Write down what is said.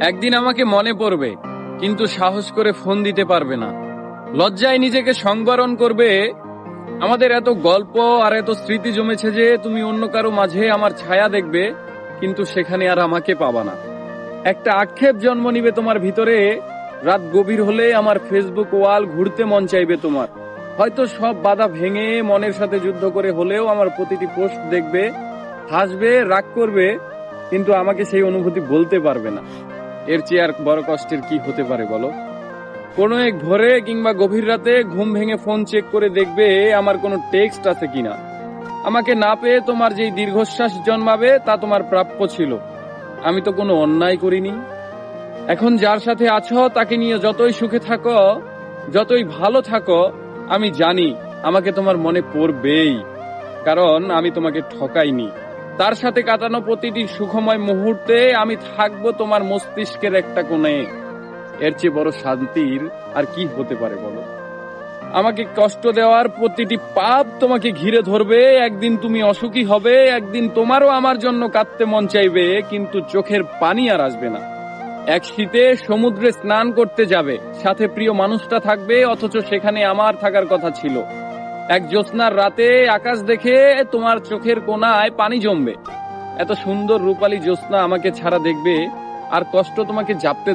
একদিন আমাকে মনে পড়বে, কিন্তু সাহস করে ফোন দিতে পারবে না। লজ্জায় নিজেকে সংবরণ করবে। আমাদের এত গল্প আর এত স্মৃতি জমেছে যে তুমি অন্য কারো মাঝে আমার ছায়া দেখবে, কিন্তু সেখানে আর আমাকে পাবা না। একটা আক্ষেপ জন্ম নিবে তোমার ভিতরে। রাত গভীর হলে আমার ফেসবুক ওয়াল ঘুরতে মন চাইবে তোমার। হয়তো সব বাধা ভেঙে মনের সাথে যুদ্ধ করে হলেও আমার প্রতিটি পোস্ট দেখবে, হাসবে, রাগ করবে, কিন্তু আমাকে সেই অনুভূতি বলতে পারবে না। এর চেয়ে আর বড় কষ্টের কি হতে পারে বলো? কোনো এক ভোরে কিংবা গভীর রাতে ঘুম ভেঙে ফোন চেক করে দেখবে আমার কোনো টেক্সট আছে কিনা। আমাকে না পেয়ে তোমার যেই দীর্ঘশ্বাস জন্মাবে তা তোমার প্রাপ্য ছিল। আমি তো কোনো অন্যায় করিনি। এখন যার সাথে আছো তাকে নিয়ে যতই সুখে থাকো, যতই ভালো থাকো, আমি জানি আমাকে তোমার মনে পড়বেই, কারণ আমি তোমাকে ঠকাইনি। তার সাথে কাটানো প্রতিটি সুখময় মুহূর্তে আমি থাকবো তোমার মস্তিষ্কের একটা কোণে। এর চেয়ে বড় শান্তির আর কি হতে পারে বলো? আমাকে কষ্ট দেওয়ার প্রতিটি পাপ তোমাকে ঘিরে ধরবে। একদিন তুমি অসুখী হবে, একদিন তোমারও আমার জন্য কাঁদতে মন চাইবে, কিন্তু চোখের পানি আর আসবে না। এক শীতে সমুদ্রে স্নান করতে যাবে, সাথে প্রিয় মানুষটা থাকবে, অথচ সেখানে আমার থাকার কথা ছিল। এক জ্যোৎস্নার রাতে আকাশ দেখে তোমার চোখের কোণায় পানি জমবে। এত সুন্দর রূপালী জ্যোৎস্না আমাকে ছাড়া দেখবে, আর কষ্ট তোমাকে জাপতে